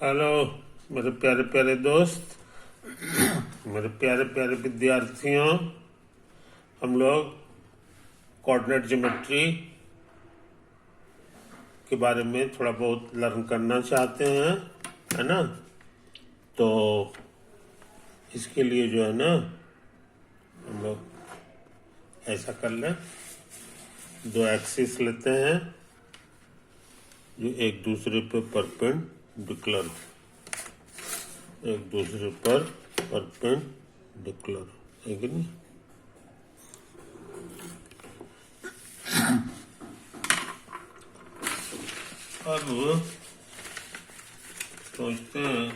Hello मेरे प्यारे प्यारे दोस्त, मेरे प्यारे प्यारे विद्यार्थियों। हम लोग कोऑर्डिनेट ज्योमेट्री के बारे में थोड़ा बहुत लर्न करना चाहते हैं, है ना। तो इसके लिए जो है ना, हम लोग ऐसा कर लें, दो एक्सिस लेते हैं जो एक दूसरे पे परपेंडिकुलर, एक दूसरे पर परपेंडिकुलर है कि नहीं। अब सोचते हैं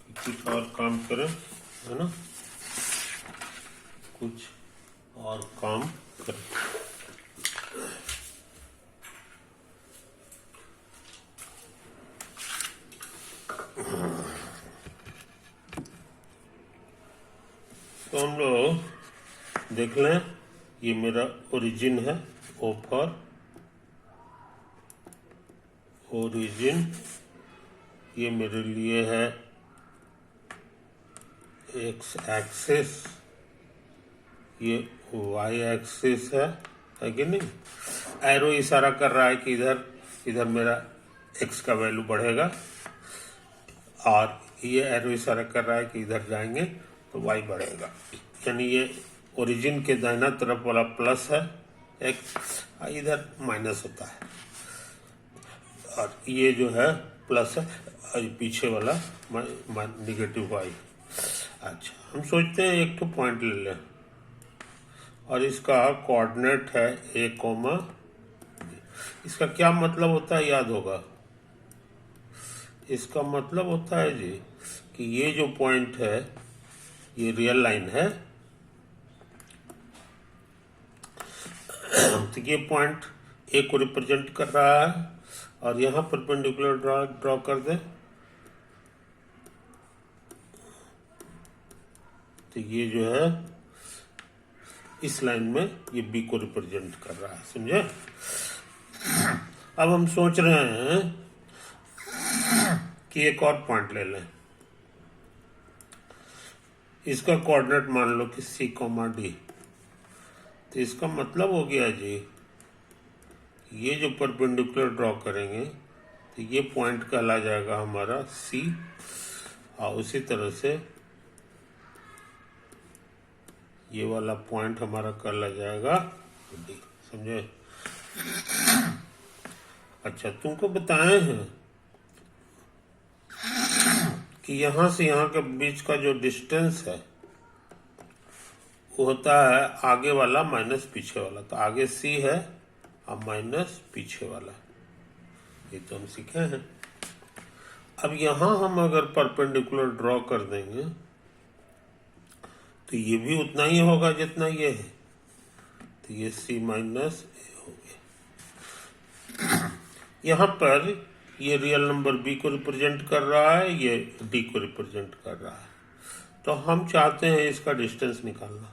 कि कुछ और काम करें, है ना, कुछ और काम करें। तो हम लोग देख लें, ये मेरा ओरिजिन है, ओ फॉर ओरिजिन, ये मेरे लिए है एक्स एक्सिस, ये वाई एक्सिस है कि नहीं। एरो इशारा कर रहा है कि इधर इधर मेरा एक्स का वैल्यू बढ़ेगा, और ये एरो इशारा कर रहा है कि इधर जाएंगे तो वाई बढ़ेगा। यानी ये ओरिजिन के दाहिना तरफ वाला प्लस है एक्स, इधर माइनस होता है, और ये जो है प्लस है, और पीछे वाला निगेटिव वाई। अच्छा, हम सोचते हैं एक तो पॉइंट ले लें और इसका कोऑर्डिनेट है ए कोमा। इसका क्या मतलब होता है याद होगा। इसका मतलब होता है जी कि ये जो पॉइंट है ये रियल लाइन है, तो ये पॉइंट ए को रिप्रेजेंट कर रहा है, और यहां परपेंडिकुलर ड्रॉ कर दे तो ये जो है इस लाइन में ये बी को रिप्रेजेंट कर रहा है, समझे। अब हम सोच रहे हैं कि एक और पॉइंट ले लें, इसका कोऑर्डिनेट मान लो कि सी कोमा डी। तो इसका मतलब हो गया जी, ये जो परपेंडिकुलर ड्रॉ करेंगे तो ये पॉइंट कहला जाएगा हमारा सी, और उसी तरह से ये वाला पॉइंट हमारा कहला जाएगा डी, समझे। अच्छा, तुमको बताए हैं कि यहां से यहां के बीच का जो डिस्टेंस है वो होता है आगे वाला माइनस पीछे वाला। तो आगे सी है और माइनस पीछे वाला, ये तो हम सीखे हैं। अब यहां हम अगर परपेंडिकुलर ड्रॉ कर देंगे तो ये भी उतना ही होगा जितना ये है, तो ये सी माइनस ए हो गया। यहां पर ये रियल नंबर बी को रिप्रेजेंट कर रहा है, ये डी को रिप्रेजेंट कर रहा है, तो हम चाहते हैं इसका डिस्टेंस निकालना।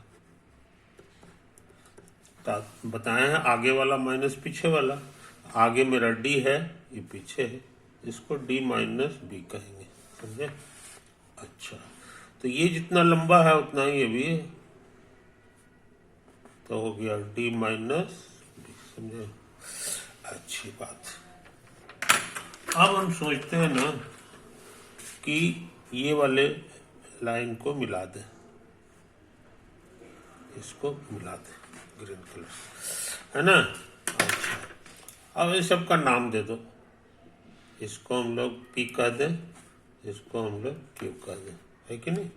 तो बताए हैं आगे वाला माइनस पीछे वाला, आगे मेरा डी है, ये पीछे है, इसको डी माइनस बी कहेंगे, समझे। अच्छा, तो ये जितना लंबा है उतना ही ये भी है, तो हो गया डी माइनस बी, समझे। अच्छी बात। अब हम सोचते हैं ना कि ये वाले लाइन को मिला दें, इसको मिला दें ग्रीन कलर, है ना। अच्छा, अब इस सब का नाम दे दो, इसको हम लोग पी कह दें, इसको हम लोग क्यू कह दें, है कि नहीं।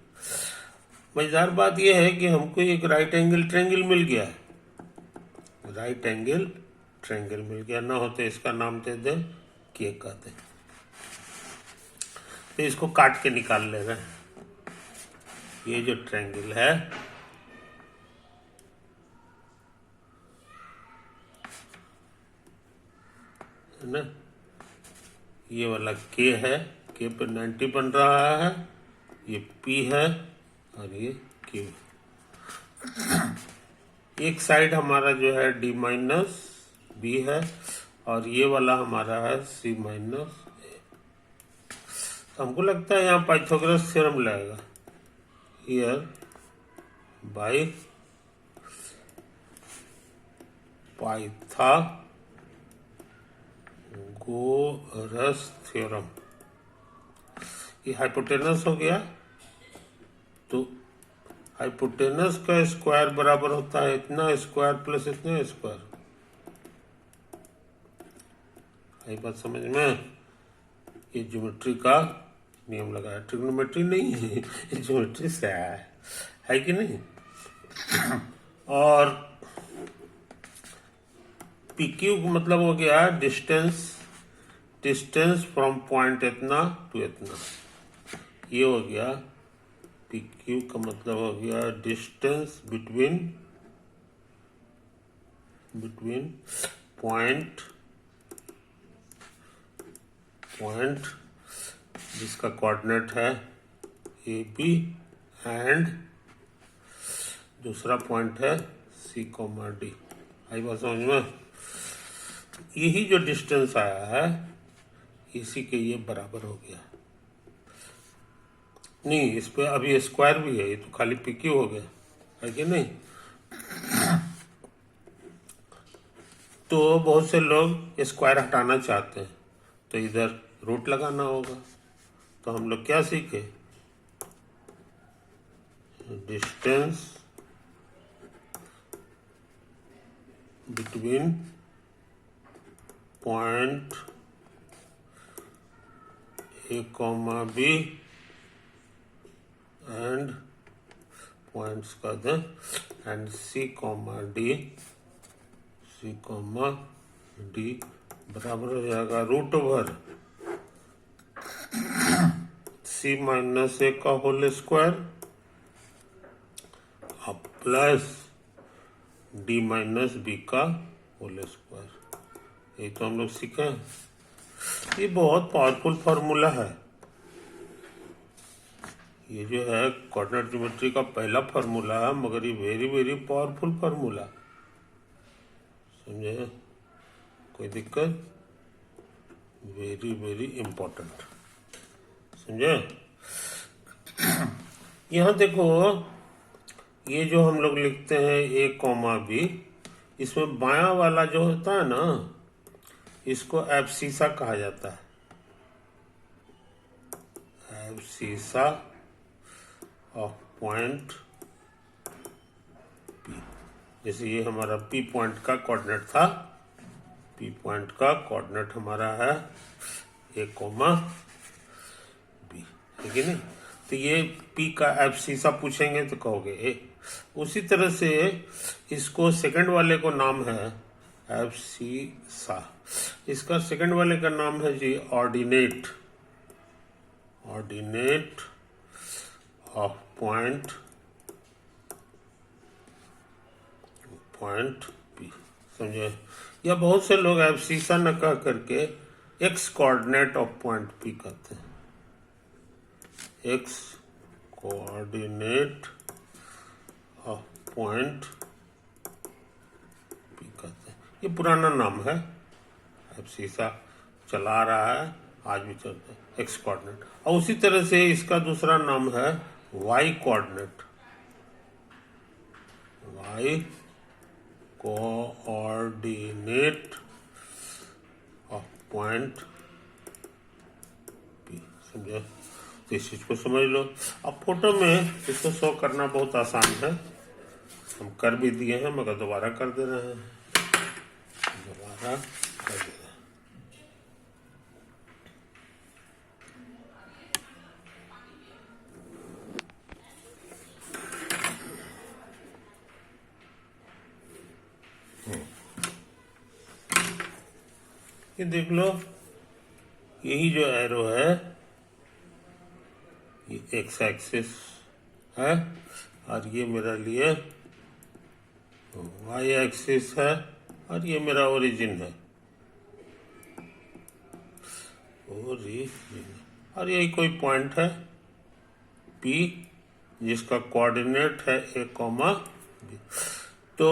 मजेदार बात यह है कि हमको एक राइट एंगल ट्रायंगल मिल गया है, राइट एंगल ट्रायंगल मिल गया, ना हो तो इसका नाम दे दें के कहते हैं। तो इसको काट के निकाल ले रहे हैं, ये जो ट्रायंगल है ना, ये वाला के है, के पे 90 बन रहा है, ये पी है और ये क्यू। एक साइड हमारा जो है डी माइनस बी है, और ये वाला हमारा है सी माइनस ए। तो हमको लगता है यहाँ पाइथागोरस थ्योरम लगेगा। हियर बाय पाइथागोरस थ्योरम, ये हाइपोटेनस हो गया, तो हाइपोटेनस का स्क्वायर बराबर होता है इतना स्क्वायर प्लस इतना स्क्वायर। आई बात समझ में? ये ज्योमेट्री का नियम लगा है, ट्रिग्नोमेट्री नहीं है, ये ज्योमेट्री से है कि नहीं। और पी क्यू मतलब हो गया डिस्टेंस फ्रॉम पॉइंट इतना टू इतना, ये हो गया पी क्यू का मतलब हो गया डिस्टेंस बिटवीन पॉइंट जिसका कोऑर्डिनेट है ए बी एंड दूसरा पॉइंट है सी कॉमा डी। आई बात समझ में? यही जो डिस्टेंस आया है इसी के ये बराबर हो गया। नहीं, इस पे अभी स्क्वायर भी है, ये तो खाली पी क्यू हो गया है कि नहीं। तो बहुत से लोग स्क्वायर हटाना चाहते हैं, तो इधर रूट लगाना होगा। तो हम लोग क्या सीखे? Distance between point A comma B and points का दें एंड सी कॉमा डी बराबर हो जाएगा root over C minus A का whole square plus D minus B का होल स्क्वायर। ये तो हम लोग सीखे हैं। ये बहुत पावरफुल फॉर्मूला है। ये जो है कोऑर्डिनेट ज्योमेट्री का पहला फॉर्मूला है, मगर ये वेरी वेरी पावरफुल फॉर्मूला। समझे? कोई दिक्कत? Very very important. समझे? यहाँ देखो, ये जो हम लोग लिखते हैं ए कॉमा बी, इसमें बायां वाला जो होता है ना, इसको एब्सीसा कहा जाता है। Abscissa of point P. जैसे ये हमारा पी पॉइंट का कोऑर्डिनेट था, पी पॉइंट का कोऑर्डिनेट हमारा है ए कॉमा बी, है कि नहीं। तो ये पी का एब्सीसा पूछेंगे तो कहोगे ए। उसी तरह से इसको सेकंड वाले को नाम है एब्सीसा, इसका सेकंड वाले का नाम है जी ऑर्डिनेट ऑफ पॉइंट पी। समझे? या बहुत से लोग एब्सीसा न कह करके x coordinate of point P कहते हैं। X coordinate of point P कहते हैं। ये पुराना नाम है, एब्सीसा चला रहा है, आज भी चलता है, एक्स कोऑर्डिनेट। और उसी तरह से इसका दूसरा नाम है Y coordinate of point P. समझे? तो इस चीज को समझ लो। अब फोटो में इसको शो करना बहुत आसान है, हम कर भी दिए हैं, मगर दोबारा कर दे रहे हैं, दोबारा कर दे रहे हैं। ये देख लो, यही जो एरो है ये एक्स एक्सिस है, और ये मेरा लिए वाई एक्सिस है, और ये मेरा ओरिजिन है, और यही कोई पॉइंट है पी जिसका कोऑर्डिनेट है ए कॉमा बी। तो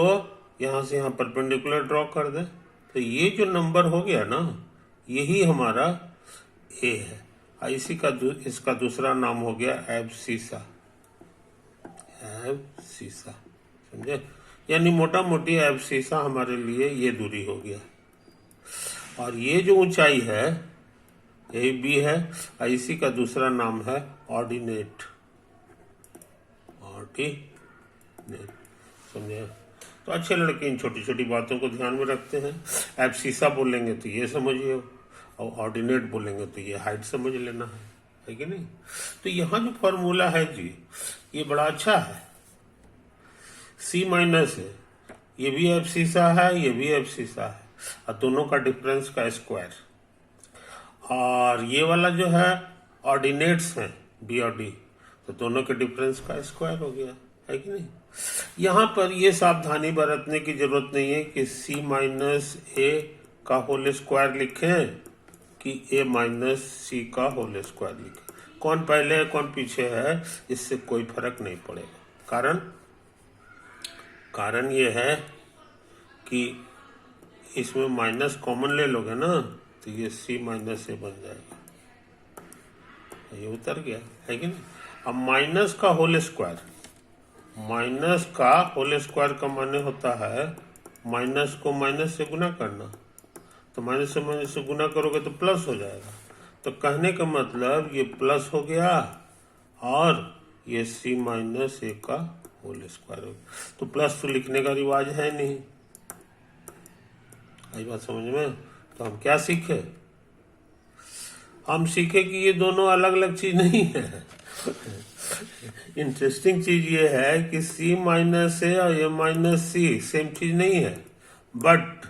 यहां से यहां परपेंडिकुलर ड्रॉ कर दे, तो ये जो नंबर हो गया ना, यही हमारा ए है। इसी का इसका दूसरा नाम हो गया एब्सिसा। एब्सिसा, समझे? यानी मोटा मोटी एब्सिसा हमारे लिए ये दूरी हो गया। और ये जो ऊंचाई है ये बी है, इसी का दूसरा नाम है ऑर्डिनेट। ऑर्डिनेट, समझे? तो अच्छे लड़के इन छोटी छोटी बातों को ध्यान में रखते हैं। एब्सिसा बोलेंगे तो ये समझिए, और ऑर्डिनेट बोलेंगे तो ये हाइट समझ लेना है कि नहीं? तो यहाँ जो फॉर्मूला है जी, ये बड़ा अच्छा है। सी माइनस है, ये भी एब्सिसा है, ये भी एब्सिसा है, और दोनों का डिफरेंस का स्क्वायर। और ये वाला जो है ऑर्डिनेट्स हैं, बी और डी, तो दोनों के डिफरेंस का स्क्वायर हो गया, है कि नहीं? यहाँ पर ये सावधानी बरतने की जरूरत नहीं है कि सी माइनस ए का होल स्क्वायर लिखें कि ए माइनस सी का होल स्क्वायर लिखें। कौन पहले है कौन पीछे है इससे कोई फर्क नहीं पड़ेगा। कारण ये है कि इसमें माइनस कॉमन ले लोगे ना, तो ये सी माइनस ए बन जाएगा। ये उतर गया, है कि नहीं? अब माइनस का होल स्क्वायर, माइनस का होल स्क्वायर का माने होता है माइनस को माइनस से गुना करना। तो माइनस से गुना करोगे तो प्लस हो जाएगा। तो कहने का मतलब ये प्लस हो गया और ये सी माइनस ए का होल स्क्वायर हो गया। तो प्लस तो लिखने का रिवाज है नहीं। आई बात समझ में? तो हम क्या सीखे? हम सीखे कि ये दोनों अलग अलग चीज नहीं है। इंटरेस्टिंग चीज ये है कि सी माइनस ए और ए माइनस सी सेम चीज नहीं है, बट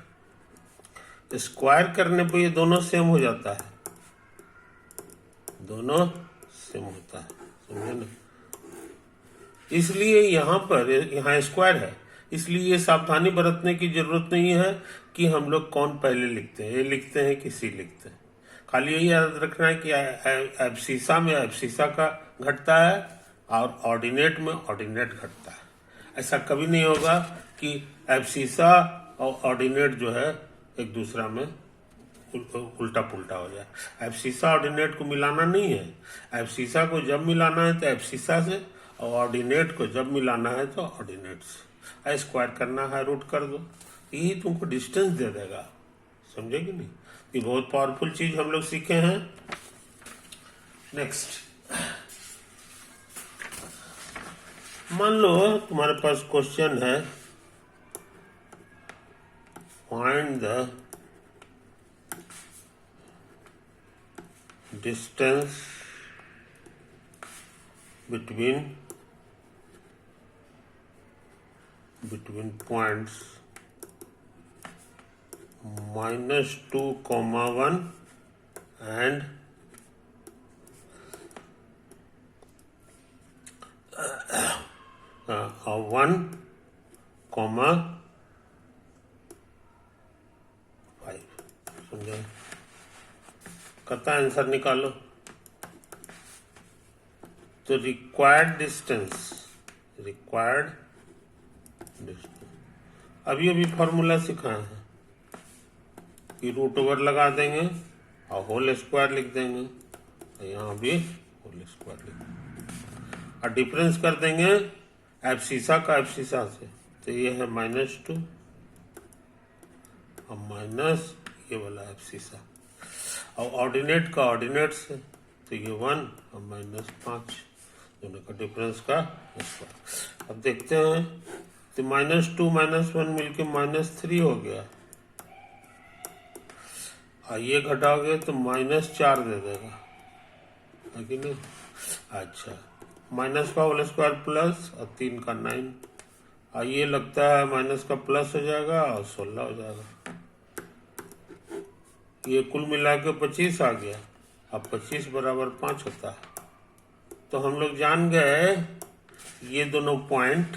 स्क्वायर करने पे ये दोनों सेम हो जाता है। दोनों सेम होता है, समझे ना? इसलिए यहाँ स्क्वायर है, इसलिए ये सावधानी बरतने की जरूरत नहीं है कि हम लोग कौन पहले लिखते हैं, ये लिखते हैं कि सी लिखते हैं। खाली यही याद रखना है कि एब्सिसा में एब्सिसा का घटता है और ऑर्डिनेट में ऑर्डिनेट घटता है। ऐसा कभी नहीं होगा कि एब्सिसा और ऑर्डिनेट जो है एक दूसरा में उल्टा पुल्टा हो जाए। एब्सिसा ऑर्डिनेट को मिलाना नहीं है। एब्सिसा को जब मिलाना है तो एब्सिसा से, और ऑर्डिनेट को जब मिलाना है तो ऑर्डिनेट से। स्क्वायर करना है, रूट कर दो, यही तुमको डिस्टेंस दे देगा। समझे कि नहीं? ये बहुत पावरफुल चीज हम लोग सीखे हैं। नेक्स्ट, मान लो तुम्हारे पास क्वेश्चन है, find the distance between points -2, 1 and 1, 5। समझे? कहता आंसर निकालो। तो रिक्वायर्ड डिस्टेंस, अभी फॉर्मूला सिखाए हैं कि रूट ओवर लगा देंगे और होल स्क्वायर लिख देंगे, तो यहाँ भी होल स्क्वायर लिख देंगे और डिफरेंस कर देंगे एब्सिसा का एब्सिसा से। तो ये है -2 और माइनस ये वाला एब्सिसा, और ऑर्डिनेट का ऑर्डिनेट से, तो ये 1 और -5, दोनों का डिफरेंस का स्क्वायर। अब देखते हैं, तो -2 -1 मिलके -3 हो गया, और ये घटाओगे तो -4 दे देगा, है कि नहीं? अच्छा, माइनस का होल स्क्वायर प्लस और 3 का 9, और ये लगता है माइनस का प्लस हो जाएगा और 16 हो जाएगा। ये कुल मिला के 25 आ गया। अब 25 बराबर 5 होता है। तो हम लोग जान गए ये दोनों पॉइंट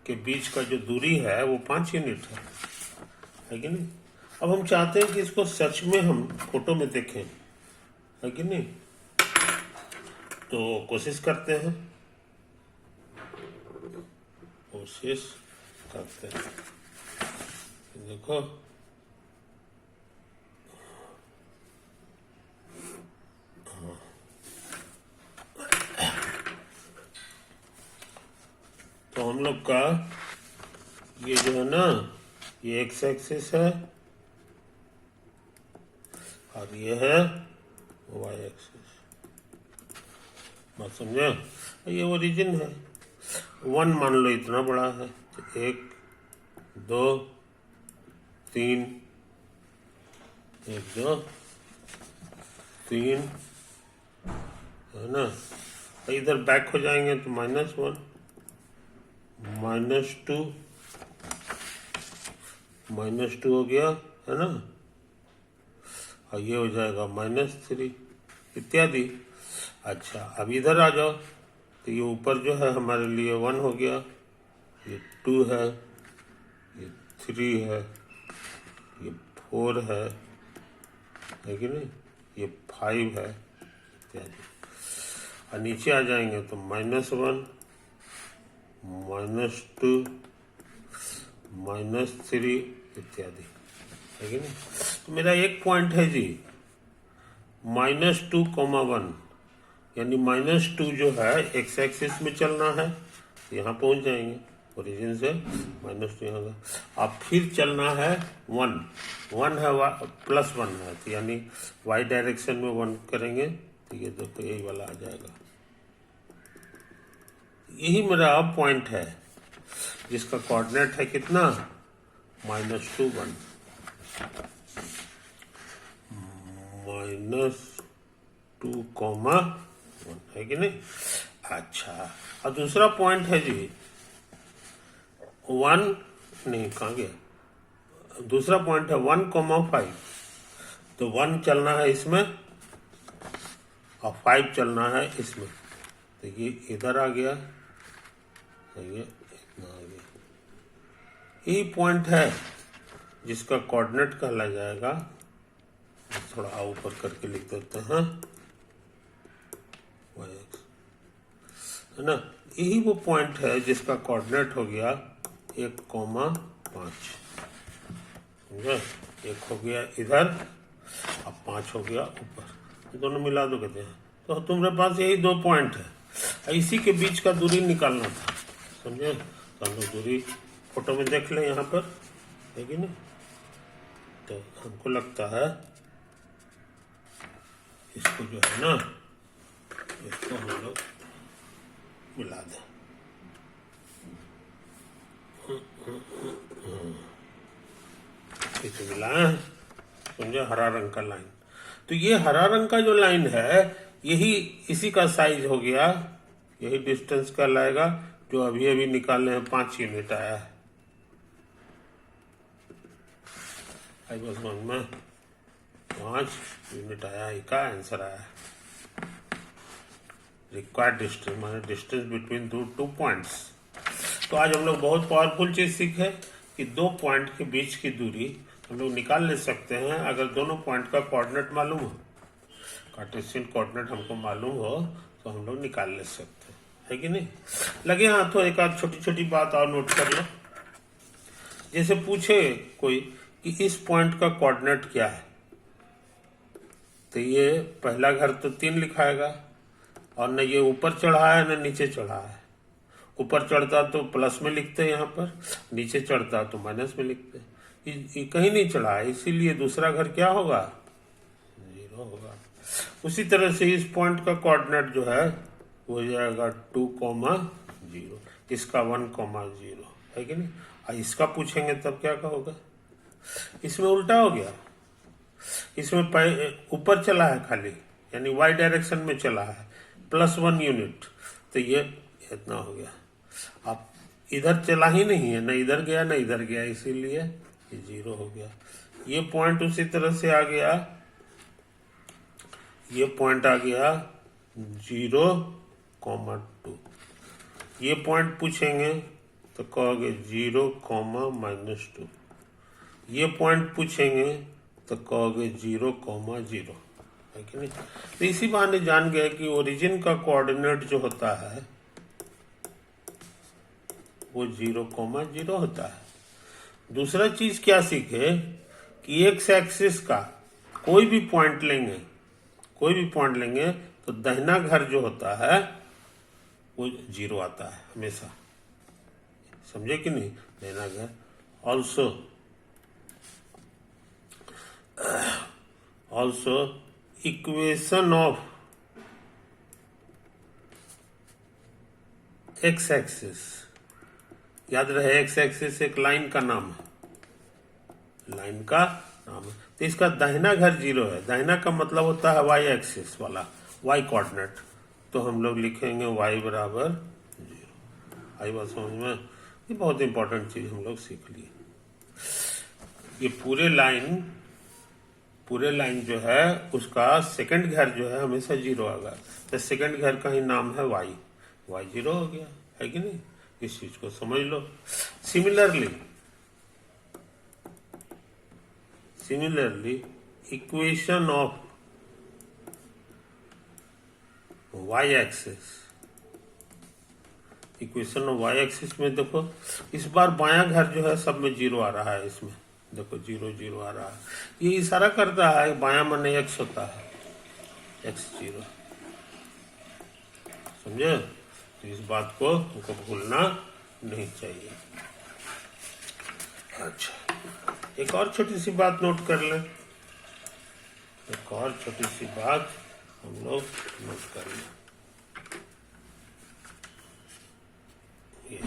के बीच का जो दूरी है वो 5 यूनिट है कि नहीं? अब हम चाहते हैं कि इसको सच में हम फोटो में देखें, है कि नहीं? तो कोशिश करते हैं, देखो लोग का ये जो है ना, ये एक्स एक्सिस है और ये है वाई एक्सिस। बात समझे? ये ओरिजिन है। 1 मान लो इतना बड़ा है, तो 1 2 3, 1 2 3 है ना। इधर बैक हो जाएंगे तो -1 -2 हो गया है ना, और ये हो जाएगा -3 इत्यादि। अच्छा, अब इधर आ जाओ तो ये ऊपर जो है हमारे लिए 1 हो गया, ये 2 है, ये 3 है, ये 4 है कि नहीं, ये 5 है इत्यादि। और नीचे आ जाएंगे तो -1 -2 -3 इत्यादि है कि नहीं। तो मेरा एक पॉइंट है जी -2,1, यानी -2 जो है एक्स एक्सिस में चलना है, तो यहाँ पहुंच जाएंगे ओरिजिन से -2 यहाँ का। अब फिर चलना है 1 है, +1 है, तो यानी वाई डायरेक्शन में 1 करेंगे तो ये देखो यही वाला आ जाएगा। यही मेरा अब पॉइंट है जिसका कोऑर्डिनेट है कितना, -2 1 -2,1 है कि नहीं। अच्छा, और दूसरा पॉइंट है जी 1 नहीं, कहाँ गया, दूसरा पॉइंट है 1,5। तो 1 चलना है इसमें और 5 चलना है इसमें, तो ये इधर आ गया, ये इतना आ गया। यही पॉइंट है जिसका कोऑर्डिनेट कहला जाएगा, थोड़ा ऊपर करके लिख देते हैं, है ना। यही वो पॉइंट है जिसका कोऑर्डिनेट हो गया 1,5, समझे। 1 हो गया इधर, अब 5 हो गया ऊपर, दोनों मिला दो कहते हैं। तो तुम्हारे पास यही 2 पॉइंट है, इसी के बीच का दूरी निकालना था, समझे। तो हम लोग दूरी फोटो में देख लें यहाँ पर, है कि नहीं। तो हमको लगता है इसको जो है ना, इसको हम लोग मिला दें। इसे मिलाया, समझे, हरा रंग का लाइन। तो ये हरा रंग का जो लाइन है, यही इसी का साइज हो गया, यही डिस्टेंस कहलाएगा, जो अभी अभी निकालने हैं 5 यूनिट आया है। आई बस में 5 यूनिट आया, इसका आंसर आया। रिक्वायर्ड डिस्टेंस माने डिस्टेंस बिटवीन टू पॉइंट्स। तो आज हम लोग बहुत पावरफुल चीज सीखे कि 2 पॉइंट के बीच की दूरी हम लोग निकाल ले सकते हैं अगर दोनों पॉइंट का कोऑर्डिनेट मालूम हो, कार्टेशियन कोऑर्डिनेट हमको मालूम हो तो हम लोग निकाल ले सकते हैं, है कि नहीं। लगे हाथों एक आध छोटी छोटी बात और नोट कर लो। जैसे पूछे कोई कि इस पॉइंट का कोऑर्डिनेट क्या है, तो ये पहला घर तो 3 लिखाएगा, और न ये ऊपर चढ़ा है न नीचे चढ़ा है। ऊपर चढ़ता तो प्लस में लिखते हैं यहाँ पर, नीचे चढ़ता तो माइनस में लिखते हैं। ये कहीं नहीं चढ़ा है, इसीलिए दूसरा घर क्या होगा, 0 होगा। उसी तरह से इस पॉइंट का कोऑर्डिनेट जो है वो हो जाएगा 2,0, इसका 1,0, है कि नहीं। और इसका पूछेंगे तब क्या कहोगे, इसमें उल्टा हो गया, इसमें ऊपर चला है खाली, यानी वाई डायरेक्शन में चला है, +1 यूनिट, तो ये इतना हो गया। अब इधर चला ही नहीं है, न इधर गया न इधर गया, इसीलिए ये 0 हो गया। ये पॉइंट उसी तरह से आ गया, ये पॉइंट आ गया 0,2। ये पॉइंट पूछेंगे तो कहोगे 0, -2। ये पॉइंट पूछेंगे तो कहोगे 0,0, है कि नहीं। तो इसी बहाने जान गए कि ओरिजिन का कोऑर्डिनेट जो होता है वो 0,0 होता है। दूसरा चीज क्या सीखे कि एक्स एक्सिस का कोई भी पॉइंट लेंगे तो दाहिना घर जो होता है वो 0 आता है हमेशा, समझे कि नहीं? नैना घर also equation of x axis, याद रहे एक्स एक्सिस एक लाइन का नाम है, लाइन का नाम है। तो इसका दाहिना घर 0 है। दाहिना का मतलब होता है वाई एक्सिस वाला, वाई कोऑर्डिनेट। तो हम लोग लिखेंगे वाई बराबर 0। आई बात समझ में? ये बहुत इंपॉर्टेंट चीज हम लोग सीख लिए। ये पूरे लाइन जो है उसका सेकंड घर जो है हमेशा 0 आएगा। तो सेकंड घर का ही नाम है वाई 0 हो गया, है कि नहीं? इस चीज को समझ लो। Similarly equation of Y axis, equation of Y axis में देखो इस बार बायां घर जो है सब में 0 आ रहा है। इसमें देखो 0 0 आ रहा है। ये इशारा करता है बायां माने x होता है, x 0। समझे? तो इस बात को हमको भूलना नहीं चाहिए। अच्छा, एक और छोटी सी बात नोट कर लें। एक और छोटी सी बात हम लोग नोट कर लें। ये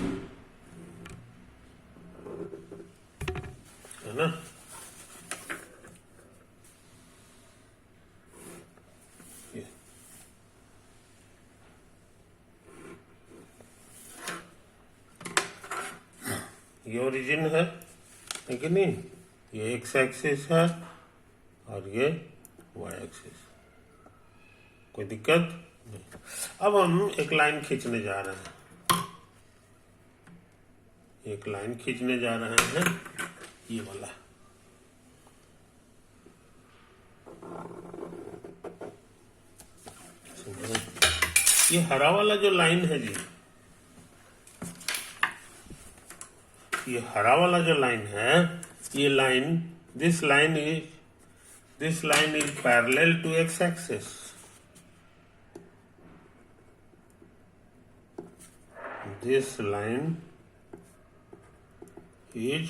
है ना, ये ओरिजिन है कि नहीं? ये एक्स एक्सिस है और ये वाई एक्सिस। कोई दिक्कत नहीं। अब हम एक लाइन खींचने जा रहे हैं। एक लाइन खींचने जा रहे हैं, ये वाला। ये हरा वाला जो लाइन है जी, ये हरा वाला जो लाइन है, ये line, this line is parallel to X axis. This line is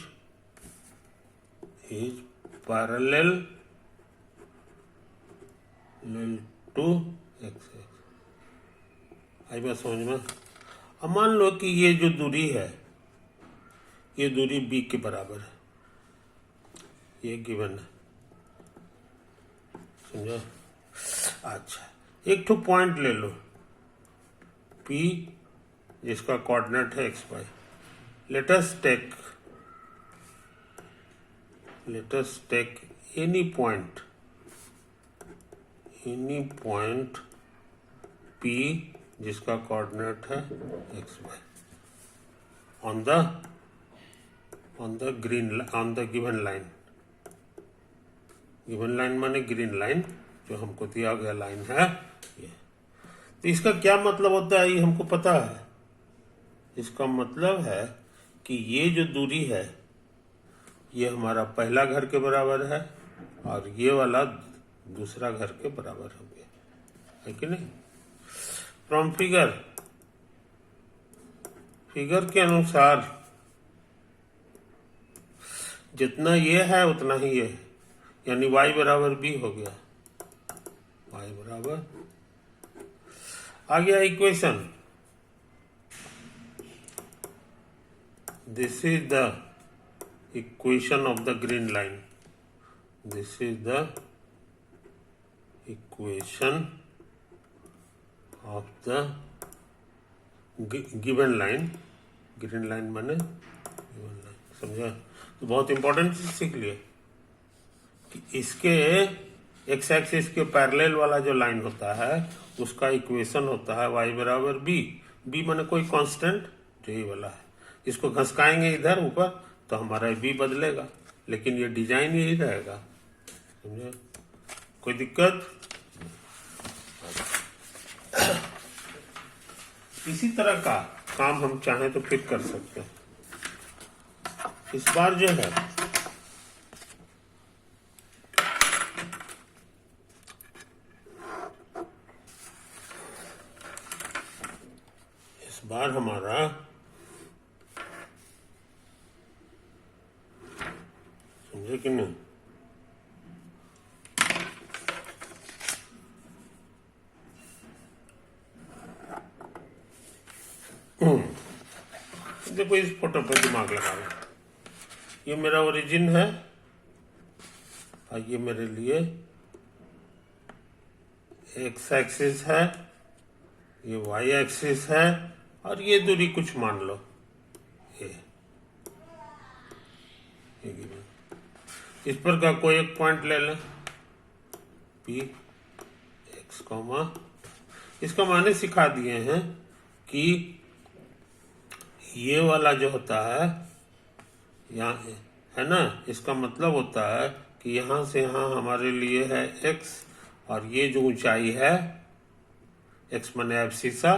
parallel to x। आई बात समझ में? अब मान लो कि ये जो दूरी है, ये दूरी b के बराबर है, ये गिवन है। समझो? अच्छा, एक तो पॉइंट ले लो p जिसका कोऑर्डिनेट है xy। let us take any point p जिसका कोऑर्डिनेट है xy on the given line। Given line माने ग्रीन लाइन, जो हमको दिया गया लाइन है ये। तो इसका क्या मतलब होता है ये हमको पता है। इसका मतलब है कि ये जो दूरी है ये हमारा पहला घर के बराबर है और ये वाला दूसरा घर के बराबर हो गया, है कि नहीं? फ्रॉम फिगर के अनुसार जितना ये है उतना ही ये है, यानी y बराबर b हो गया। y बराबर आ गया equation. This is the equation of the green line. This is the equation of the given line. Green line माने गिवन लाइन, समझा? तो बहुत इंपॉर्टेंट चीज सीख लिए कि इसके एक्स एक्सिस के पैरेलल वाला जो लाइन होता है उसका इक्वेशन होता है y बराबर b माने कोई कांस्टेंट जो ये वाला है। इसको घसकाएंगे इधर ऊपर तो हमारा b बदलेगा, लेकिन ये डिजाइन यही रहेगा। समझे? कोई दिक्कत? इसी तरह का काम हम चाहें तो फिर कर सकते हैं। इस बार जो है इस बार हमारा है कि नहीं? देखो इस फोटो पे दिमाग लगा लो। ये मेरा ओरिजिन है और ये मेरे लिए एक्स एक्सिस है, ये वाई एक्सिस है और ये दूरी कुछ मान लो ये इस पर का कोई एक पॉइंट ले लें पी एक्स कॉमा। इसका माने सिखा दिए हैं कि ये वाला जो होता है यहाँ है ना, इसका मतलब होता है कि यहाँ से यहाँ हमारे लिए है x और ये जो ऊंचाई है x माने एब्सिसा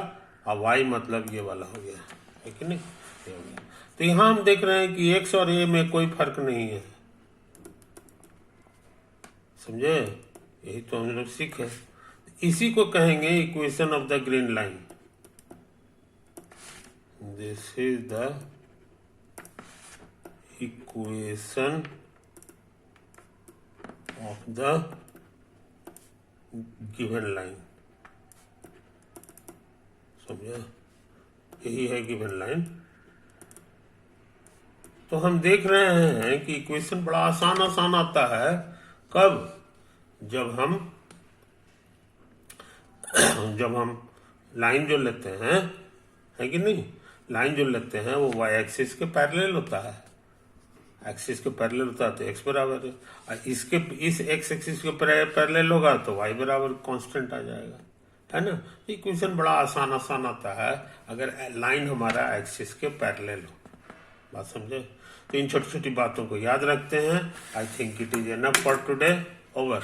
और y मतलब ये वाला हो गया, है कि नहीं? ये हो गया। तो यहाँ हम देख रहे हैं कि x और a में कोई फर्क नहीं है, समझे? यही तो हम लोग सीखे। इसी को कहेंगे equation of the green line. This is the equation of the given line, समझे? यही है गिवन लाइन। तो हम देख रहे हैं कि इक्वेशन बड़ा आसान आसान आता है। कब? जब हम लाइन जो लेते हैं, है कि नहीं, लाइन जो लेते हैं वो वाई एक्सिस के पैरेलल होता है, एक्सिस के पैरेलल होता है तो एक्स बराबर है, और इसके इस एक्स एक्सिस के पैरेलल होगा तो वाई बराबर कांस्टेंट आ जाएगा, है ना? इक्वेशन बड़ा आसान आसान आता है अगर लाइन हमारा एक्सिस के पैरेलल हो। बात समझे? तो इन छोटी छोटी बातों को याद रखते हैं। I think it is enough for today. Over.